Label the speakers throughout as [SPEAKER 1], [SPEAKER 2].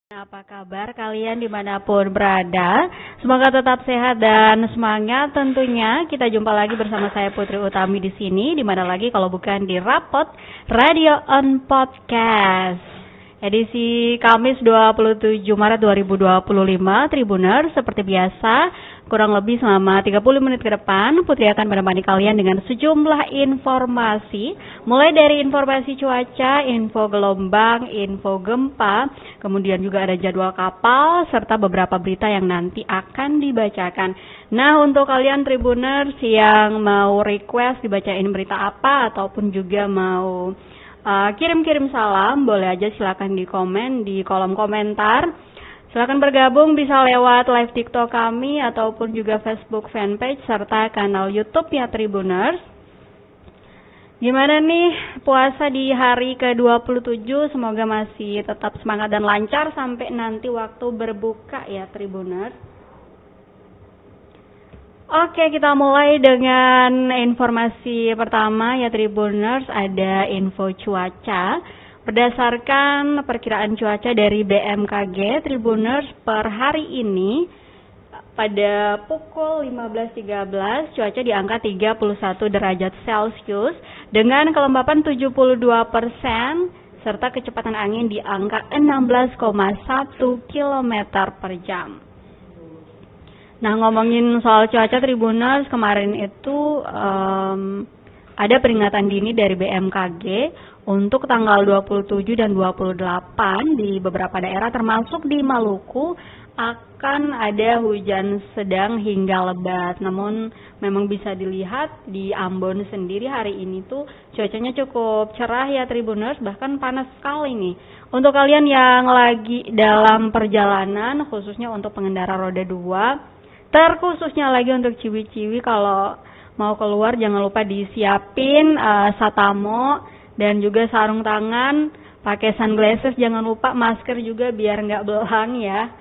[SPEAKER 1] Apa kabar kalian dimanapun berada? Semoga tetap sehat dan semangat tentunya. Kita jumpa lagi bersama saya Putri Utami di sini. Dimana lagi kalau bukan di Rapot Radio on Podcast. Edisi Kamis 27 Maret 2025 Tribuners, seperti biasa kurang lebih selama 30 menit ke depan Putri akan menemani kalian dengan sejumlah informasi, mulai dari informasi cuaca, info gelombang, info gempa, kemudian juga ada jadwal kapal serta beberapa berita yang nanti akan dibacakan. Nah, untuk kalian Tribuners yang mau request dibacain berita apa ataupun juga mau kirim-kirim salam, boleh aja silakan di komen di kolom komentar. Silakan bergabung bisa lewat live TikTok kami ataupun juga Facebook fanpage serta kanal YouTube ya Tribuners. Gimana nih puasa di hari ke-27? Semoga masih tetap semangat dan lancar sampai nanti waktu berbuka ya Tribuners. Oke, kita mulai dengan informasi pertama ya Tribuners, ada info cuaca. Berdasarkan perkiraan cuaca dari BMKG Tribuners per hari ini pada pukul 15.13 cuaca di angka 31 derajat Celcius dengan kelembapan 72% serta kecepatan angin di angka 16,1 km per jam. Nah, ngomongin soal cuaca Tribuners, kemarin itu ada peringatan dini dari BMKG untuk tanggal 27 dan 28 di beberapa daerah termasuk di Maluku akan ada hujan sedang hingga lebat. Namun memang bisa dilihat di Ambon sendiri hari ini tuh cuacanya cukup cerah ya Tribuners, bahkan panas sekali nih. Untuk kalian yang lagi dalam perjalanan, khususnya untuk pengendara roda 2, terkhususnya lagi untuk ciwi-ciwi kalau mau keluar jangan lupa disiapin satamo dan juga sarung tangan, pakai sunglasses, jangan lupa masker juga biar nggak belang ya.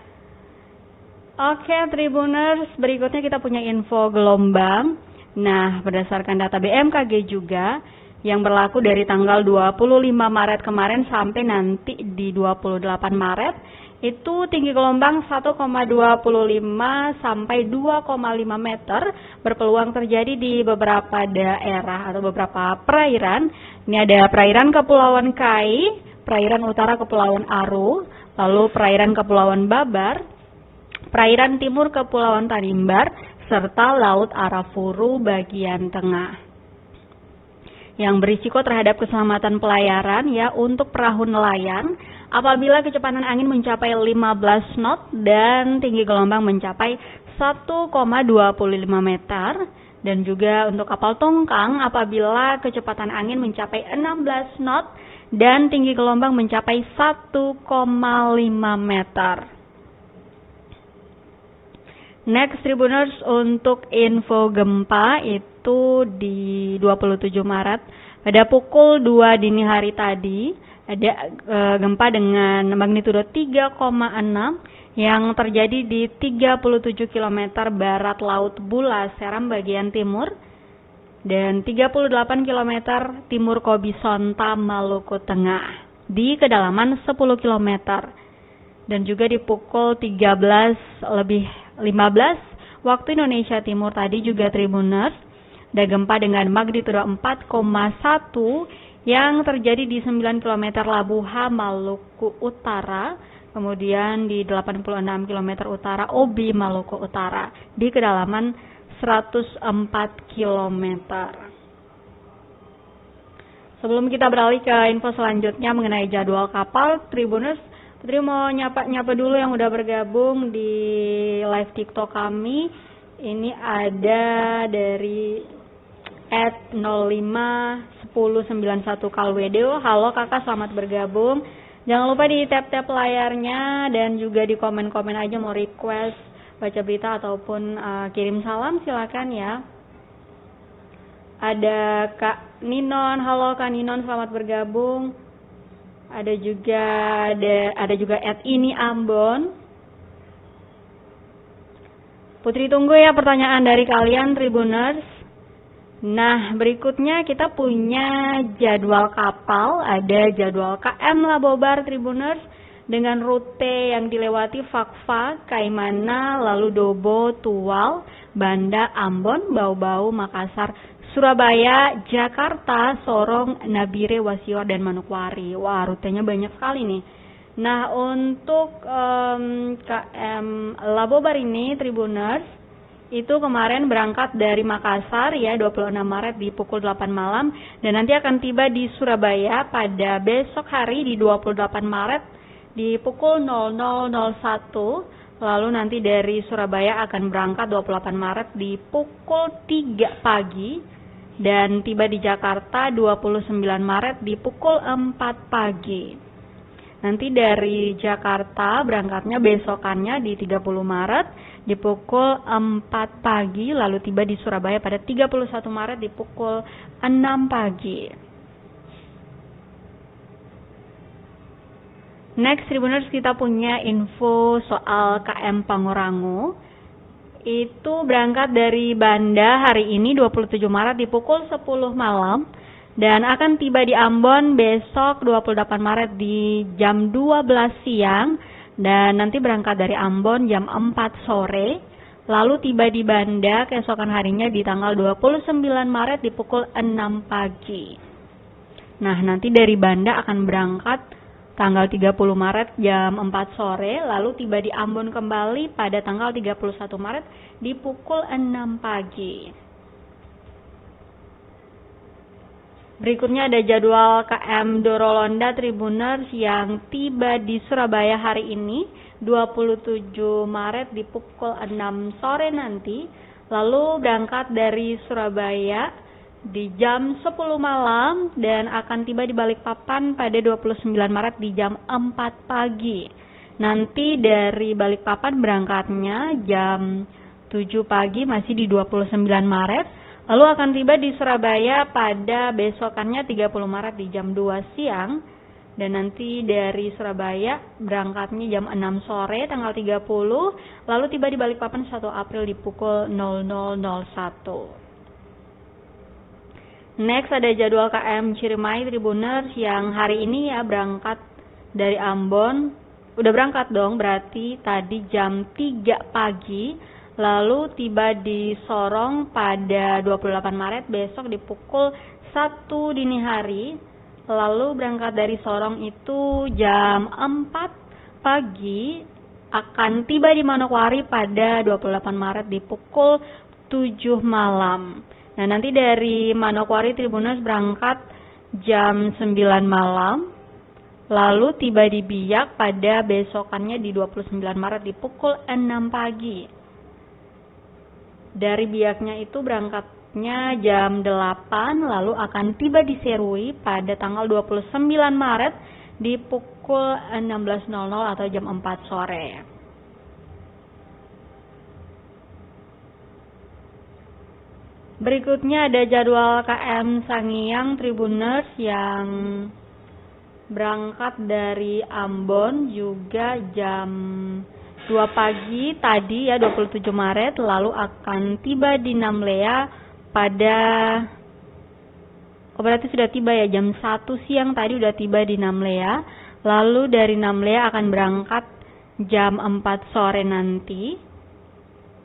[SPEAKER 1] Oke Tribuners, berikutnya kita punya info gelombang. Nah, berdasarkan data BMKG juga yang berlaku dari tanggal 25 Maret kemarin sampai nanti di 28 Maret, itu tinggi gelombang 1,25 sampai 2,5 meter berpeluang terjadi di beberapa daerah atau beberapa perairan. Ini ada perairan Kepulauan Kai, perairan utara Kepulauan Aru, lalu perairan Kepulauan Babar, perairan timur Kepulauan Tanimbar, serta Laut Arafuru bagian tengah. Yang berisiko terhadap keselamatan pelayaran ya untuk perahu nelayan apabila kecepatan angin mencapai 15 knot dan tinggi gelombang mencapai 1,25 meter, dan juga untuk kapal tongkang apabila kecepatan angin mencapai 16 knot dan tinggi gelombang mencapai 1,5 meter. Next Tribuners, untuk info gempa itu di 27 Maret pada pukul 2 dini hari tadi ada gempa dengan magnitudo 3,6 yang terjadi di 37 km barat Laut Bula Seram bagian timur dan 38 km timur Kobisonta Maluku Tengah di kedalaman 10 km. Dan juga di pukul 13:15 waktu Indonesia Timur tadi juga Tribuners, ada gempa dengan magnitudo 4,1 yang terjadi di 9 km Labuha, Maluku Utara, kemudian di 86 km utara Obi, Maluku Utara, di kedalaman 104 km. Sebelum kita beralih ke info selanjutnya mengenai jadwal kapal, Tribuners, Putri mau nyapa dulu yang udah bergabung di live TikTok kami. Ini ada dari @051091 Kalwedo. Halo kakak, selamat bergabung. Jangan lupa di tap-tap layarnya dan juga di komen-komen aja mau request baca berita ataupun kirim salam silakan ya. Ada Kak Ninon, halo Kak Ninon, selamat bergabung. Ada juga @ini Ambon. Putri tunggu ya pertanyaan dari kalian Tribuners. Nah, berikutnya kita punya jadwal kapal, ada jadwal KM Labobar Tribuners dengan rute yang dilewati Fakfak, Kaimana, lalu Dobo, Tual, Banda, Ambon, Bau-Bau, Makassar, Surabaya, Jakarta, Sorong, Nabire, Wasior, dan Manokwari. Wah, rutenya banyak sekali nih. Nah, untuk KM Labobar ini, Tribuners, itu kemarin berangkat dari Makassar ya 26 Maret di pukul 8 malam dan nanti akan tiba di Surabaya pada besok hari di 28 Maret di pukul 00.01. Lalu nanti dari Surabaya akan berangkat 28 Maret di pukul 3 pagi dan tiba di Jakarta 29 Maret di pukul 4 pagi. Nanti dari Jakarta berangkatnya besokannya di 30 Maret di pukul 4 pagi, lalu tiba di Surabaya pada 31 Maret di pukul 6 pagi. Next, Tribuners, kita punya info soal KM Pangrango. Itu berangkat dari Banda hari ini 27 Maret di pukul 10 malam. Dan akan tiba di Ambon besok 28 Maret di jam 12 siang. Dan nanti berangkat dari Ambon jam 4 sore. Lalu tiba di Banda keesokan harinya di tanggal 29 Maret di pukul 6 pagi. Nah, nanti dari Banda akan berangkat tanggal 30 Maret jam 4 sore. Lalu tiba di Ambon kembali pada tanggal 31 Maret di pukul 6 pagi. Berikutnya ada jadwal KM Dorolonda Tribuners yang tiba di Surabaya hari ini 27 Maret di pukul 6 sore nanti. Lalu berangkat dari Surabaya di jam 10 malam dan akan tiba di Balikpapan pada 29 Maret di jam 4 pagi. Nanti dari Balikpapan berangkatnya jam 7 pagi masih di 29 Maret. Lalu akan tiba di Surabaya pada besokannya 30 Maret di jam 2 siang. Dan nanti dari Surabaya berangkatnya jam 6 sore tanggal 30. Lalu tiba di Balikpapan 1 April di pukul 00.01. Next ada jadwal KM Ciremai Tribuners yang hari ini ya berangkat dari Ambon. Udah berangkat dong, berarti tadi jam 3 pagi. Lalu tiba di Sorong pada 28 Maret besok di pukul 1 dini hari. Lalu berangkat dari Sorong itu jam 4 pagi akan tiba di Manokwari pada 28 Maret di pukul 7 malam. Nah, nanti dari Manokwari Tribuners berangkat jam 9 malam. Lalu tiba di Biak pada besokannya di 29 Maret di pukul 6 pagi. Dari Biaknya itu berangkatnya jam 8, lalu akan tiba di Serui pada tanggal 29 Maret di pukul 16.00 atau jam 4 sore. Berikutnya ada jadwal KM Sangiang Tribuners yang berangkat dari Ambon juga jam 2 pagi tadi ya 27 Maret, lalu akan tiba di Namlea pada berarti sudah tiba ya jam 1 siang tadi udah tiba di Namlea. Lalu dari Namlea akan berangkat jam 4 sore nanti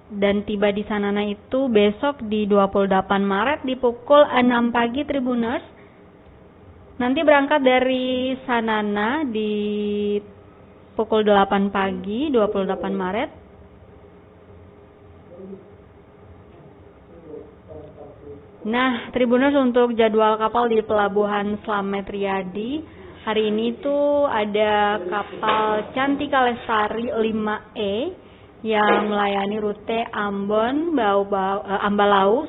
[SPEAKER 1] dan tiba di Sanana itu besok di 28 Maret di pukul 6 pagi Tribuners. Nanti berangkat dari Sanana di pukul 8 pagi 28 Maret. Nah, Tribuners, untuk jadwal kapal di Pelabuhan Slamet Riyadi hari ini tuh ada kapal Cantika Lestari 5E yang melayani rute Ambon, Ambalau,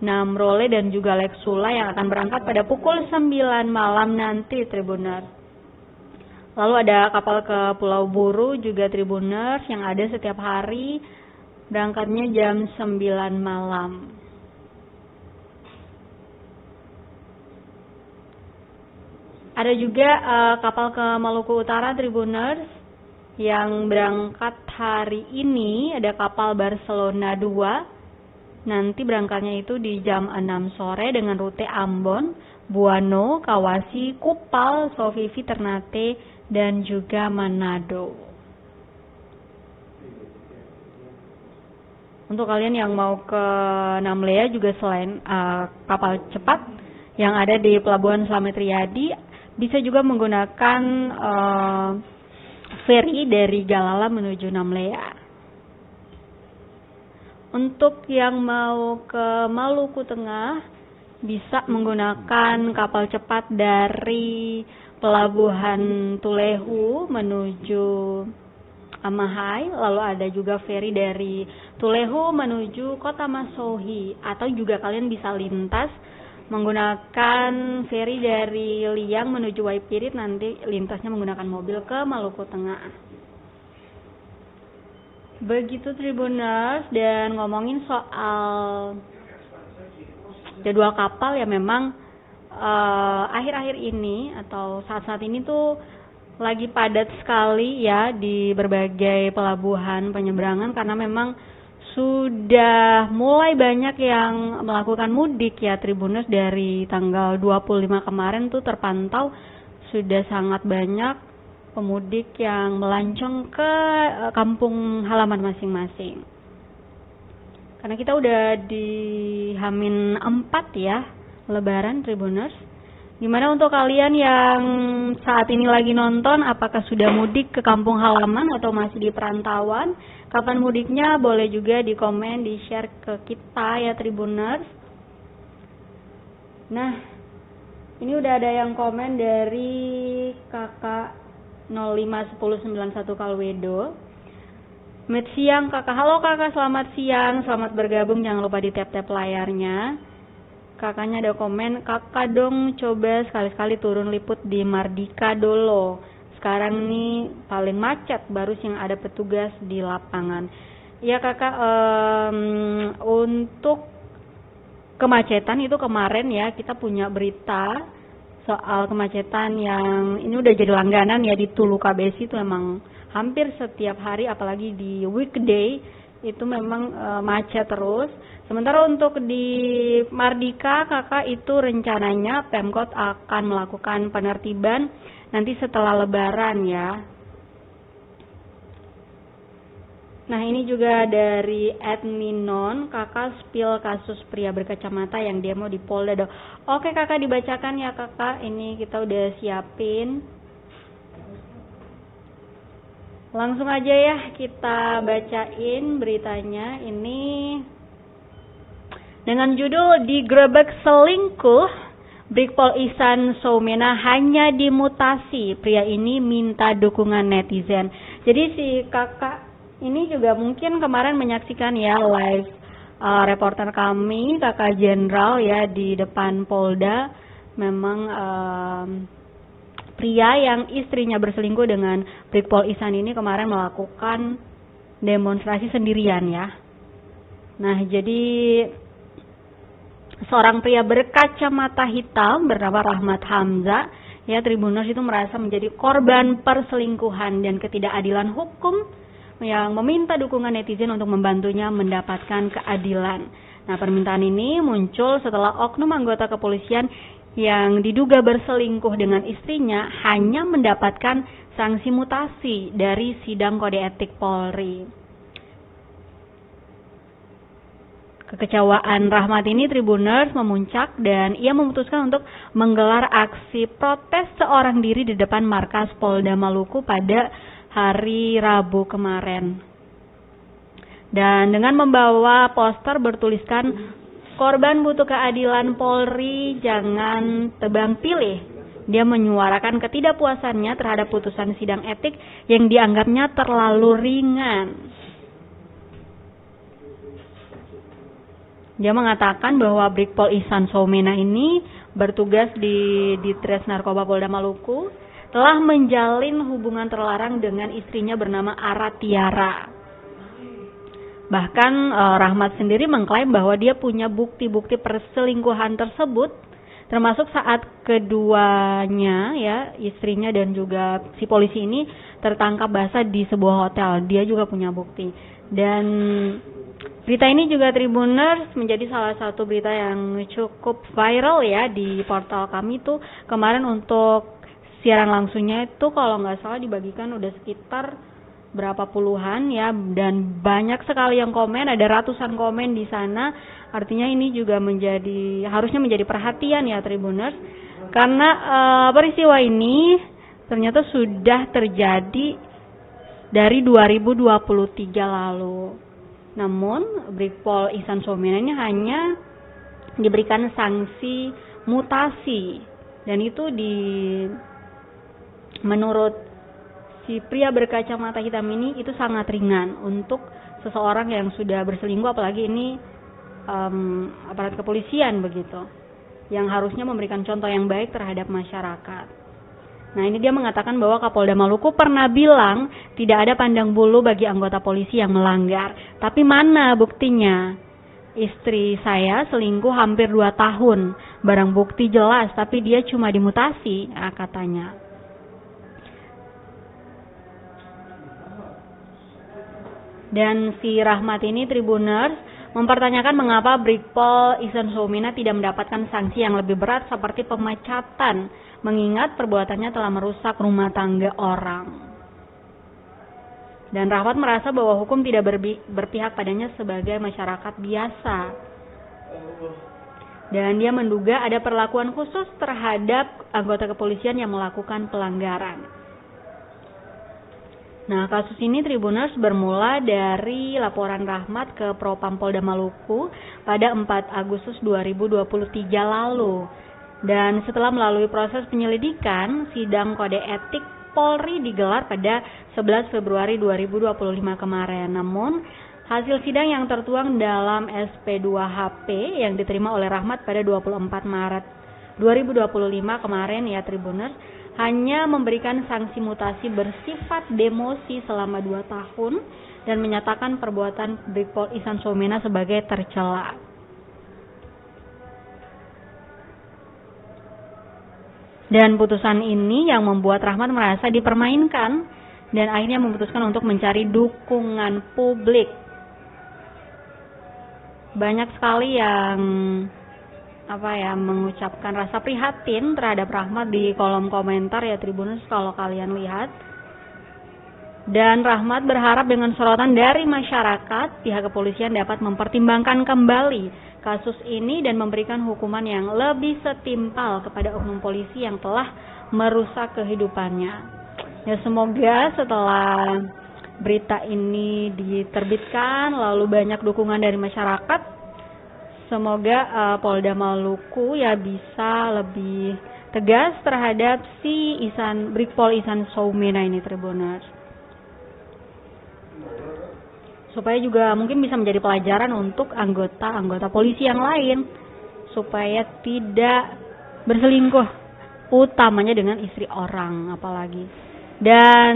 [SPEAKER 1] Namrole dan juga Leksula yang akan berangkat pada pukul 9 malam nanti Tribuners. Lalu ada kapal ke Pulau Buru juga Tribuners yang ada setiap hari berangkatnya jam 9 malam. Ada juga kapal ke Maluku Utara Tribuners yang berangkat hari ini, ada kapal Barcelona 2. Nanti berangkatnya itu di jam 6 sore dengan rute Ambon, Buano, Kawasi, Kupal, Sovivi, Ternate, dan juga Manado. Untuk kalian yang mau ke Namlea juga selain kapal cepat yang ada di Pelabuhan Slamet Riyadi, bisa juga menggunakan ferry dari Galala menuju Namlea. Untuk yang mau ke Maluku Tengah, bisa menggunakan kapal cepat dari Pelabuhan Tulehu menuju Amahai, lalu ada juga ferry dari Tulehu menuju Kota Masohi, atau juga kalian bisa lintas menggunakan ferry dari Liang menuju Waipirit, nanti lintasnya menggunakan mobil ke Maluku Tengah. Begitu Tribuners, dan ngomongin soal jadwal kapal ya, memang akhir-akhir ini atau saat-saat ini tuh lagi padat sekali ya di berbagai pelabuhan penyeberangan, karena memang sudah mulai banyak yang melakukan mudik ya Tribuners. Dari tanggal 25 kemarin tuh terpantau sudah sangat banyak pemudik yang melancong ke kampung halaman masing-masing. Karena kita udah di H-4 ya Lebaran Tribuners. Gimana untuk kalian yang saat ini lagi nonton, apakah sudah mudik ke kampung halaman atau masih di perantauan? Kapan mudiknya? Boleh juga di komen, di share ke kita ya Tribuners. Nah, ini udah ada yang komen dari kakak 051091 Kalwedo. Selamat siang kakak. Halo kakak, selamat siang, selamat bergabung, jangan lupa di tap-tap layarnya. Kakaknya ada komen, kakak dong coba sekali-sekali turun liput di Mardika dulu. Sekarang nih paling macet, baru yang ada petugas di lapangan. Ya kakak, untuk kemacetan itu kemarin ya kita punya berita soal kemacetan yang ini udah jadi langganan ya di Tulu KBS. Itu memang hampir setiap hari, apalagi di weekday itu memang macet terus. Sementara untuk di Mardika kakak, itu rencananya Pemkot akan melakukan penertiban nanti setelah Lebaran ya. Nah ini juga dari adminon, kakak spill kasus pria berkacamata yang demo di Polda. Oke kakak, dibacakan ya kakak, ini kita udah siapin. Langsung aja ya kita bacain beritanya. Ini dengan judul "Digrebek Selingkuh, Brigpol Ihsan Soumena hanya dimutasi, pria ini minta dukungan netizen." Jadi si kakak ini juga mungkin kemarin menyaksikan ya live reporter kami, kakak Jenderal ya di depan Polda. Memang pria yang istrinya berselingkuh dengan Brigpol Ihsan ini kemarin melakukan demonstrasi sendirian ya. Nah jadi seorang pria berkacamata hitam bernama Rahmat Hamzah ya Tribuners itu merasa menjadi korban perselingkuhan dan ketidakadilan hukum, yang meminta dukungan netizen untuk membantunya mendapatkan keadilan. Nah permintaan ini muncul setelah oknum anggota kepolisian yang diduga berselingkuh dengan istrinya hanya mendapatkan sanksi mutasi dari sidang kode etik Polri. Kekecewaan Rahmat ini Tribuners memuncak dan ia memutuskan untuk menggelar aksi protes seorang diri di depan markas Polda Maluku pada hari Rabu kemarin. Dan dengan membawa poster bertuliskan "Korban butuh keadilan Polri, jangan tebang pilih." Dia menyuarakan ketidakpuasannya terhadap putusan sidang etik yang dianggapnya terlalu ringan. Dia mengatakan bahwa Brigpol Ihsan Soumena ini bertugas di Ditres Narkoba Polda Maluku telah menjalin hubungan terlarang dengan istrinya bernama Ara Tiara. Bahkan Rahmat sendiri mengklaim bahwa dia punya bukti-bukti perselingkuhan tersebut, termasuk saat keduanya ya, istrinya dan juga si polisi ini tertangkap basah di sebuah hotel. Dia juga punya bukti. Dan berita ini juga Tribuners menjadi salah satu berita yang cukup viral ya di portal kami tuh kemarin untuk siaran langsungnya itu kalau nggak salah dibagikan udah sekitar berapa puluhan ya, dan banyak sekali yang komen, ada ratusan komen di sana. Artinya ini juga harusnya menjadi perhatian ya Tribuners, karena peristiwa ini ternyata sudah terjadi dari 2023 lalu. Namun Brigpol Ihsan Soemena ini hanya diberikan sanksi mutasi, dan itu menurut si pria berkacamata hitam ini itu sangat ringan untuk seseorang yang sudah berselingkuh, apalagi ini aparat kepolisian begitu, yang harusnya memberikan contoh yang baik terhadap masyarakat. Nah, ini dia mengatakan bahwa Kapolda Maluku pernah bilang tidak ada pandang bulu bagi anggota polisi yang melanggar. Tapi mana buktinya? Istri saya selingkuh hampir 2 tahun. Barang bukti jelas, tapi dia cuma dimutasi, katanya. Dan si Rahmat ini Tribuners mempertanyakan mengapa Brigpol Ihsan Soemena tidak mendapatkan sanksi yang lebih berat seperti pemecatan, mengingat perbuatannya telah merusak rumah tangga orang. Dan Rahmat merasa bahwa hukum tidak berpihak padanya sebagai masyarakat biasa. Dan dia menduga ada perlakuan khusus terhadap anggota kepolisian yang melakukan pelanggaran. Nah, kasus ini Tribuners bermula dari laporan Rahmat ke Propam Polda Maluku pada 4 Agustus 2023 lalu. Dan setelah melalui proses penyelidikan, sidang kode etik Polri digelar pada 11 Februari 2025 kemarin. Namun, hasil sidang yang tertuang dalam SP2HP yang diterima oleh Rahmat pada 24 Maret 2025 kemarin ya Tribuners, hanya memberikan sanksi mutasi bersifat demosi selama 2 tahun dan menyatakan perbuatan Brigpol Ihsan Soemena sebagai tercela. Dan putusan ini yang membuat Rahmat merasa dipermainkan dan akhirnya memutuskan untuk mencari dukungan publik. Banyak sekali yang mengucapkan rasa prihatin terhadap Rahmat di kolom komentar ya Tribuners kalau kalian lihat. Dan Rahmat berharap dengan sorotan dari masyarakat, pihak kepolisian dapat mempertimbangkan kembali kasus ini dan memberikan hukuman yang lebih setimpal kepada oknum polisi yang telah merusak kehidupannya. Ya, semoga setelah berita ini diterbitkan lalu banyak dukungan dari masyarakat, semoga Polda Maluku ya bisa lebih tegas terhadap si Brigpol Ihsan Soemena ini Tribuners, supaya juga mungkin bisa menjadi pelajaran untuk anggota polisi yang lain supaya tidak berselingkuh, utamanya dengan istri orang apalagi. Dan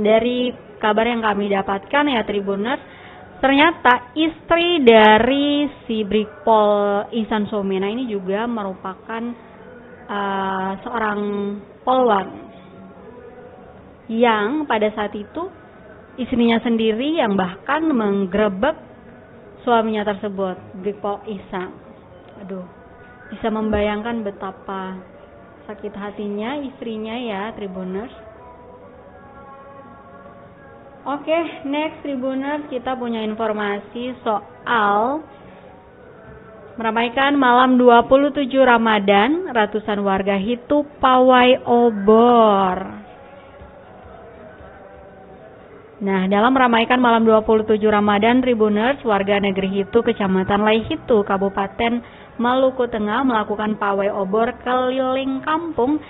[SPEAKER 1] dari kabar yang kami dapatkan ya Tribuners, ternyata istri dari si Brigpol Ihsan Soemena ini juga merupakan seorang polwan yang pada saat itu istrinya sendiri yang bahkan menggerebek suaminya tersebut, Brigpol Ihsan. Aduh, bisa membayangkan betapa sakit hatinya istrinya ya Tribuners. Oke, next Tribuners, kita punya informasi soal meramaikan malam 27 Ramadan, ratusan warga Hitu pawai obor. Nah, dalam meramaikan malam 27 Ramadan Tribuners, warga negeri Hitu, Kecamatan Laihitu, Kabupaten Maluku Tengah melakukan pawai obor keliling kampung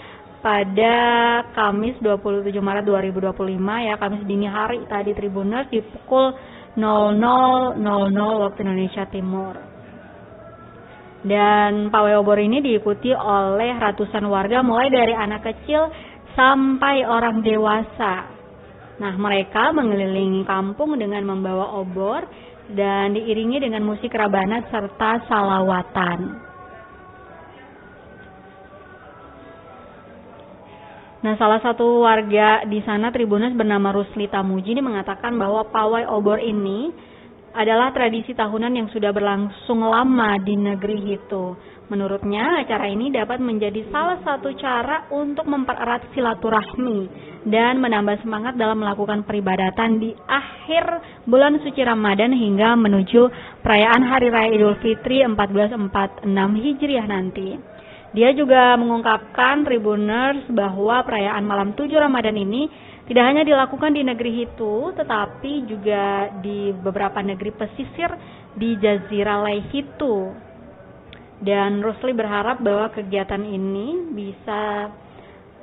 [SPEAKER 1] pada Kamis 27 Maret 2025 ya, Kamis dini hari tadi Tribuners di pukul 00.00 waktu Indonesia Timur. Dan pawai obor ini diikuti oleh ratusan warga mulai dari anak kecil sampai orang dewasa. Nah, mereka mengelilingi kampung dengan membawa obor dan diiringi dengan musik rabanat serta salawatan. Nah, salah satu warga di sana Tribuners bernama Rusli Tamuji ini mengatakan bahwa pawai obor ini adalah tradisi tahunan yang sudah berlangsung lama di negeri Hitu. Menurutnya, acara ini dapat menjadi salah satu cara untuk mempererat silaturahmi dan menambah semangat dalam melakukan peribadatan di akhir bulan suci Ramadan hingga menuju perayaan Hari Raya Idul Fitri 1446 Hijriah nanti. Dia juga mengungkapkan Tribuners bahwa perayaan malam 7 Ramadan ini tidak hanya dilakukan di negeri Hitu, tetapi juga di beberapa negeri pesisir di Jazirah Hitu. Dan Rusli berharap bahwa kegiatan ini bisa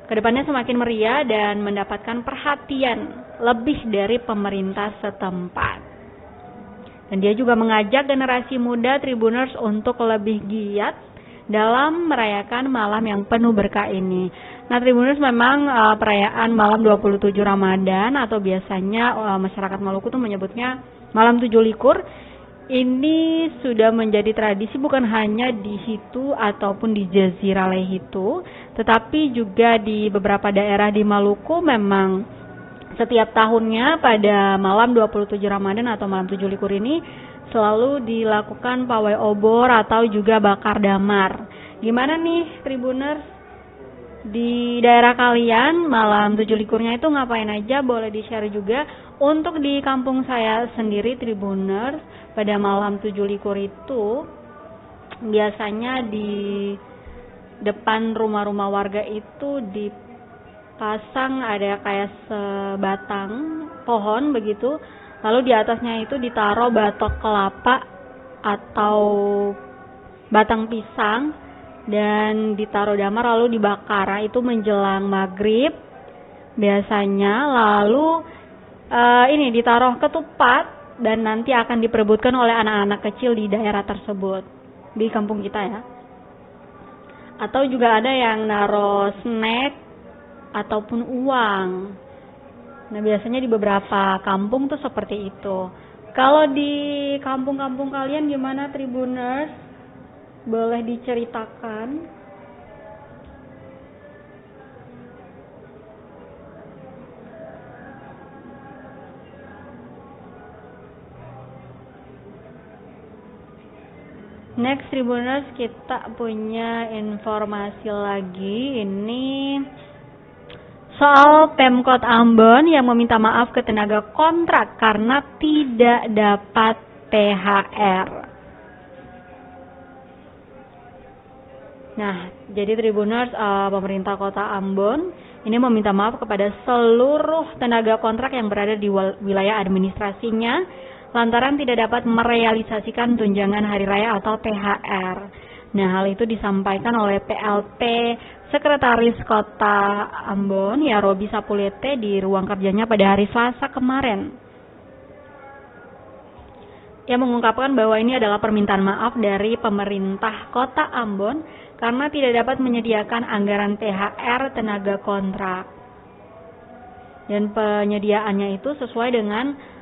[SPEAKER 1] kedepannya semakin meriah dan mendapatkan perhatian lebih dari pemerintah setempat. Dan dia juga mengajak generasi muda Tribuners untuk lebih giat dalam merayakan malam yang penuh berkah ini. Nah, Tribuners, memang perayaan malam 27 Ramadan atau biasanya masyarakat Maluku tuh menyebutnya malam 7 likur. Ini sudah menjadi tradisi bukan hanya di Hitu ataupun di Jazirah Hitu, tetapi juga di beberapa daerah di Maluku memang setiap tahunnya pada malam 27 Ramadan atau malam 7 likur ini selalu dilakukan pawai obor atau juga bakar damar. Gimana nih Tribuners? Di daerah kalian malam 7 likurnya itu ngapain aja? Boleh di-share juga. Untuk di kampung saya sendiri Tribuners, pada malam 7 likur itu biasanya di depan rumah-rumah warga itu dipasang ada kayak sebatang pohon begitu, lalu di atasnya itu ditaruh batok kelapa atau batang pisang dan ditaruh damar lalu dibakar. Itu menjelang maghrib biasanya, lalu ini ditaruh ketupat dan nanti akan diperebutkan oleh anak-anak kecil di daerah tersebut, di kampung kita ya. Atau juga ada yang naruh snack ataupun uang. Nah, biasanya di beberapa kampung tuh seperti itu. Kalau di kampung-kampung kalian gimana Tribuners? Boleh diceritakan. Next Tribuners, kita punya informasi lagi. Ini soal Pemkot Ambon yang meminta maaf ke tenaga kontrak karena tidak dapat THR. Nah, jadi Tribuners, pemerintah kota Ambon ini meminta maaf kepada seluruh tenaga kontrak yang berada di wilayah administrasinya lantaran tidak dapat merealisasikan tunjangan hari raya atau THR. Nah, hal itu disampaikan oleh PLT Sekretaris Kota Ambon, ya Robi Sapulete, di ruang kerjanya pada hari Selasa kemarin. Ia mengungkapkan bahwa ini adalah permintaan maaf dari pemerintah Kota Ambon karena tidak dapat menyediakan anggaran THR tenaga kontrak. Dan penyediaannya itu sesuai dengan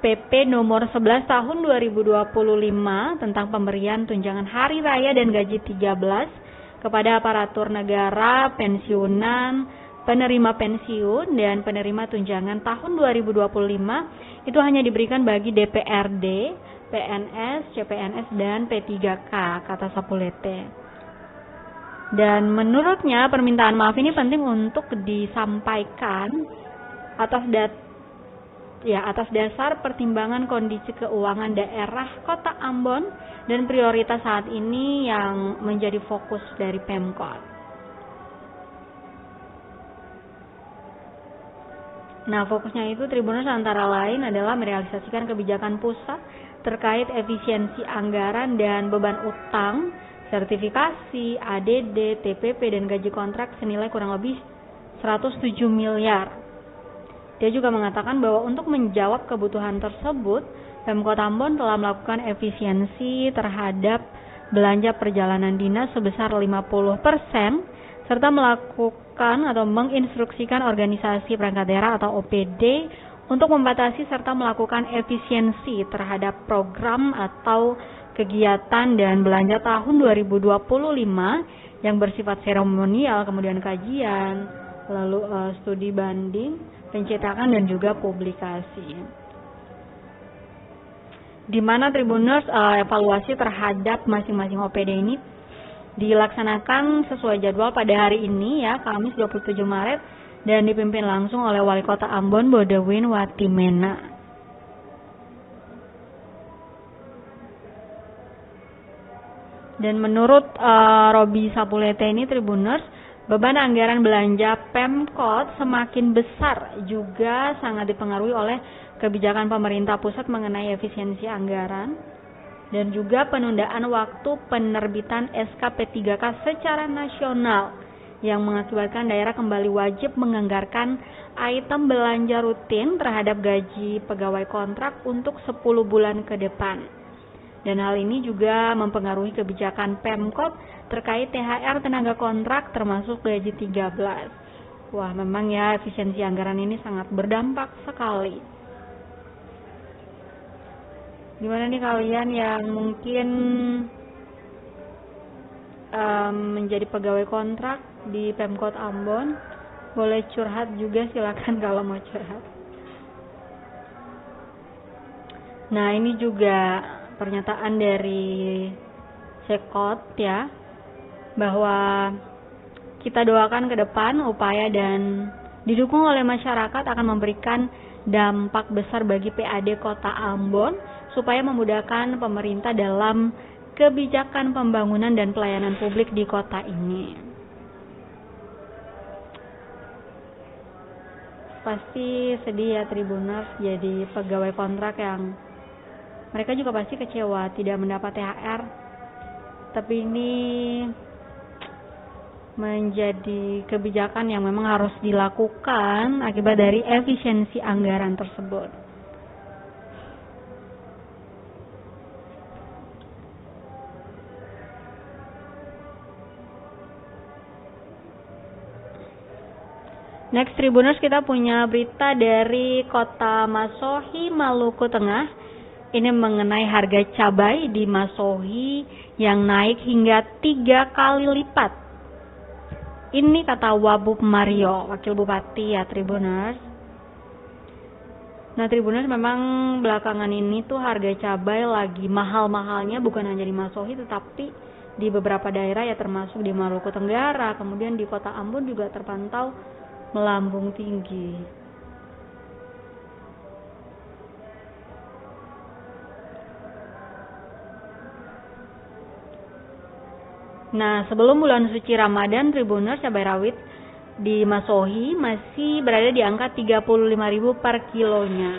[SPEAKER 1] PP nomor 11 tahun 2025 tentang pemberian tunjangan hari raya dan gaji 13 kepada aparatur negara, pensiunan, penerima pensiun, dan penerima tunjangan tahun 2025 itu hanya diberikan bagi DPRD, PNS, CPNS, dan P3K, kata Sapulete. Dan menurutnya permintaan maaf ini penting untuk disampaikan atas dasar pertimbangan kondisi keuangan daerah Kota Ambon dan prioritas saat ini yang menjadi fokus dari Pemkot. Nah, fokusnya itu Tribuners antara lain adalah merealisasikan kebijakan pusat terkait efisiensi anggaran dan beban utang, sertifikasi, ADD, TPP, dan gaji kontrak senilai kurang lebih 107 miliar. Dia juga mengatakan bahwa untuk menjawab kebutuhan tersebut, Pemkot Ambon telah melakukan efisiensi terhadap belanja perjalanan dinas sebesar 50%, serta melakukan atau menginstruksikan organisasi perangkat daerah atau OPD untuk membatasi serta melakukan efisiensi terhadap program atau kegiatan dan belanja tahun 2025 yang bersifat seremonial, kemudian kajian, lalu studi banding, pencetakan, dan juga publikasi. di mana Tribuners evaluasi terhadap masing-masing OPD ini dilaksanakan sesuai jadwal pada hari ini ya, Kamis 27 Maret, dan dipimpin langsung oleh Wali Kota Ambon Bodewin Watimena. Dan menurut Robi Sapulete ini Tribuners, beban anggaran belanja Pemkot semakin besar juga sangat dipengaruhi oleh kebijakan pemerintah pusat mengenai efisiensi anggaran dan juga penundaan waktu penerbitan SKP 3K secara nasional yang mengakibatkan daerah kembali wajib menganggarkan item belanja rutin terhadap gaji pegawai kontrak untuk 10 bulan ke depan. Dan hal ini juga mempengaruhi kebijakan Pemkot terkait THR tenaga kontrak termasuk gaji 13. Wah, memang ya efisiensi anggaran ini sangat berdampak sekali. Gimana nih kalian yang mungkin menjadi pegawai kontrak di Pemkot Ambon? Boleh curhat juga, silakan kalau mau curhat. Nah, ini juga pernyataan dari Sekot ya, bahwa kita doakan ke depan upaya dan didukung oleh masyarakat akan memberikan dampak besar bagi PAD Kota Ambon supaya memudahkan pemerintah dalam kebijakan pembangunan dan pelayanan publik di kota ini. Pasti sedih ya Tribuners jadi pegawai kontrak yang mereka juga pasti kecewa tidak mendapat THR. Tapi ini menjadi kebijakan yang memang harus dilakukan akibat dari efisiensi anggaran tersebut. Next Tribuners, kita punya berita dari Kota Masohi, Maluku Tengah. Ini mengenai harga cabai di Masohi yang naik hingga 3 kali lipat. Ini kata Wabub Mario, Wakil Bupati ya Tribuners. Nah Tribuners, memang belakangan ini tuh harga cabai lagi mahal-mahalnya, bukan hanya di Masohi tetapi di beberapa daerah ya, termasuk di Maluku Tenggara, kemudian di Kota Ambon juga terpantau melambung tinggi. Nah, sebelum bulan suci Ramadan, Tribuners, cabai rawit di Masohi masih berada di angka 35.000 per kilonya.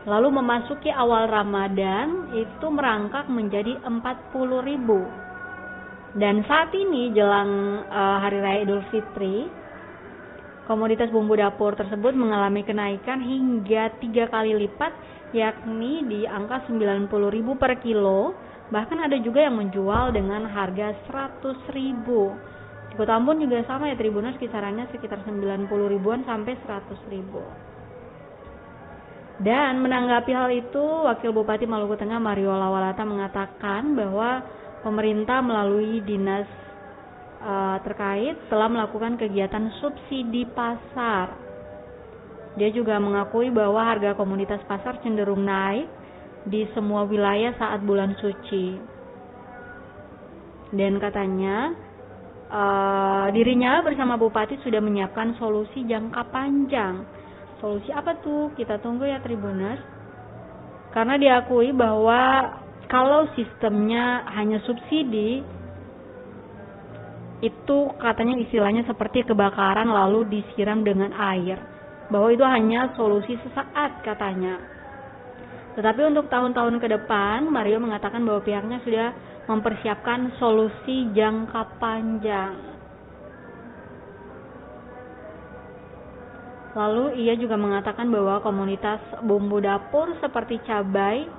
[SPEAKER 1] Lalu memasuki awal Ramadan itu merangkak menjadi 40.000. Dan saat ini jelang Hari Raya Idul Fitri, komoditas bumbu dapur tersebut mengalami kenaikan hingga 3 kali lipat, yakni di angka 90.000 per kilo. Bahkan ada juga yang menjual dengan harga 100.000. Di Kota Ambon juga sama ya Tribuners, kisarannya sekitar 90 ribuan sampai 100.000. Dan menanggapi hal itu, Wakil Bupati Maluku Tengah Mario Lawalata mengatakan bahwa pemerintah melalui dinas terkait telah melakukan kegiatan subsidi pasar. Dia juga mengakui bahwa harga komoditas pasar cenderung naik di semua wilayah saat bulan suci. Dan katanya dirinya bersama Bupati sudah menyiapkan solusi jangka panjang. Solusi apa tuh? Kita tunggu ya Tribuners. Karena diakui bahwa kalau sistemnya hanya subsidi, itu katanya istilahnya seperti kebakaran lalu disiram dengan air. Bahwa itu hanya solusi sesaat katanya. Tetapi untuk tahun-tahun ke depan, Mario mengatakan bahwa pihaknya sudah mempersiapkan solusi jangka panjang. Lalu ia juga mengatakan bahwa komunitas bumbu dapur seperti cabai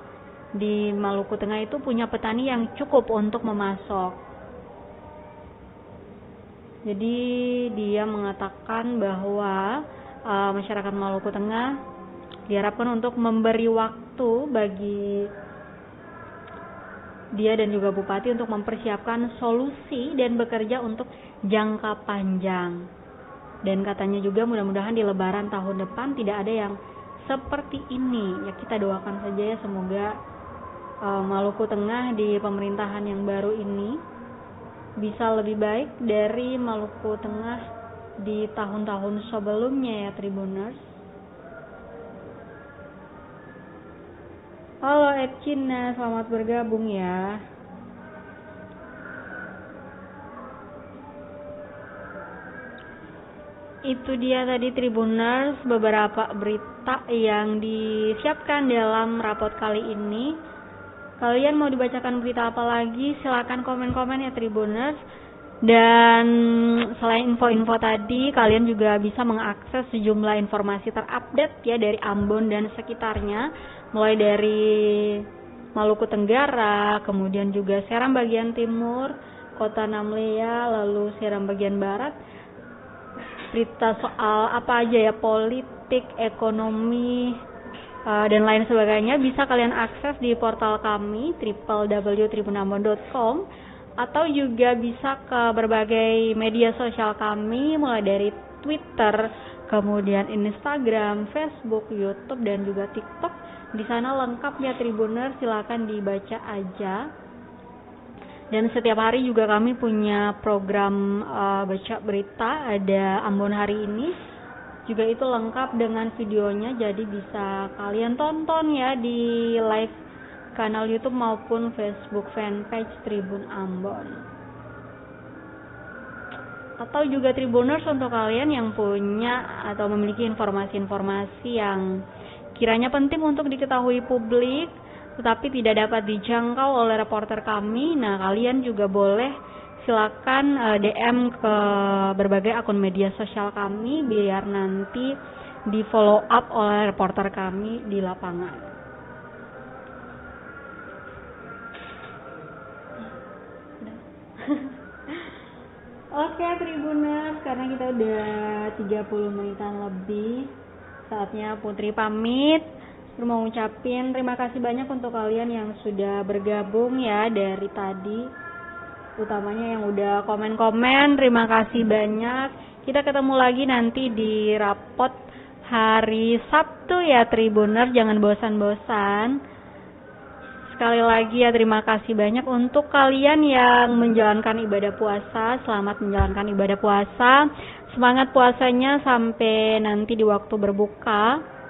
[SPEAKER 1] di Maluku Tengah itu punya petani yang cukup untuk memasok. Jadi dia mengatakan bahwa masyarakat Maluku Tengah diharapkan untuk memberi waktu bagi dia dan juga Bupati untuk mempersiapkan solusi dan bekerja untuk jangka panjang. Dan katanya juga mudah-mudahan di Lebaran tahun depan tidak ada yang seperti ini. Ya kita doakan saja ya, semoga Maluku Tengah di pemerintahan yang baru ini bisa lebih baik dari Maluku Tengah di tahun-tahun sebelumnya ya Tribuners. Halo Ed Cina, selamat bergabung ya. Itu dia tadi Tribuners beberapa berita yang disiapkan dalam rapot kali ini. Kalian mau dibacakan berita apa lagi? Silakan komen-komen ya Tribuners. Dan selain info-info tadi, kalian juga bisa mengakses sejumlah informasi terupdate ya dari Ambon dan sekitarnya, mulai dari Maluku Tenggara, kemudian juga Seram bagian timur, Kota Namlea, lalu Seram bagian barat. Berita soal apa aja ya, politik, ekonomi, dan lain sebagainya bisa kalian akses di portal kami www.tribunambon.com, atau juga bisa ke berbagai media sosial kami mulai dari Twitter, kemudian Instagram, Facebook, YouTube, dan juga TikTok. Di sana lengkap ya Tribuners, silakan dibaca aja. Dan setiap hari juga kami punya program baca berita, ada Ambon hari ini. Juga itu lengkap dengan videonya, jadi bisa kalian tonton ya di live kanal YouTube maupun Facebook fanpage Tribun Ambon. Atau juga Tribuners, untuk kalian yang punya atau memiliki informasi-informasi yang kiranya penting untuk diketahui publik tetapi tidak dapat dijangkau oleh reporter kami, nah kalian juga boleh silakan DM ke berbagai akun media sosial kami biar nanti di follow up oleh reporter kami di lapangan. Oke Tribuners, karena kita udah 30 menitan lebih, saatnya Putri pamit. Mau ngucapin terima kasih banyak untuk kalian yang sudah bergabung ya dari tadi, utamanya yang udah komen-komen, terima kasih banyak. Kita ketemu lagi nanti di rapot hari Sabtu ya Tribuners, jangan bosan-bosan. Sekali lagi ya terima kasih banyak untuk kalian yang menjalankan ibadah puasa. Selamat menjalankan ibadah puasa, semangat puasanya sampai nanti di waktu berbuka.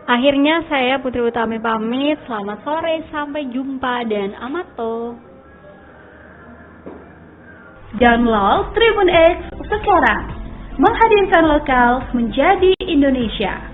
[SPEAKER 1] Akhirnya saya Putri Utami pamit, selamat sore, sampai jumpa dan amato.
[SPEAKER 2] Download Tribun X sekarang, menghadirkan lokal menjadi Indonesia.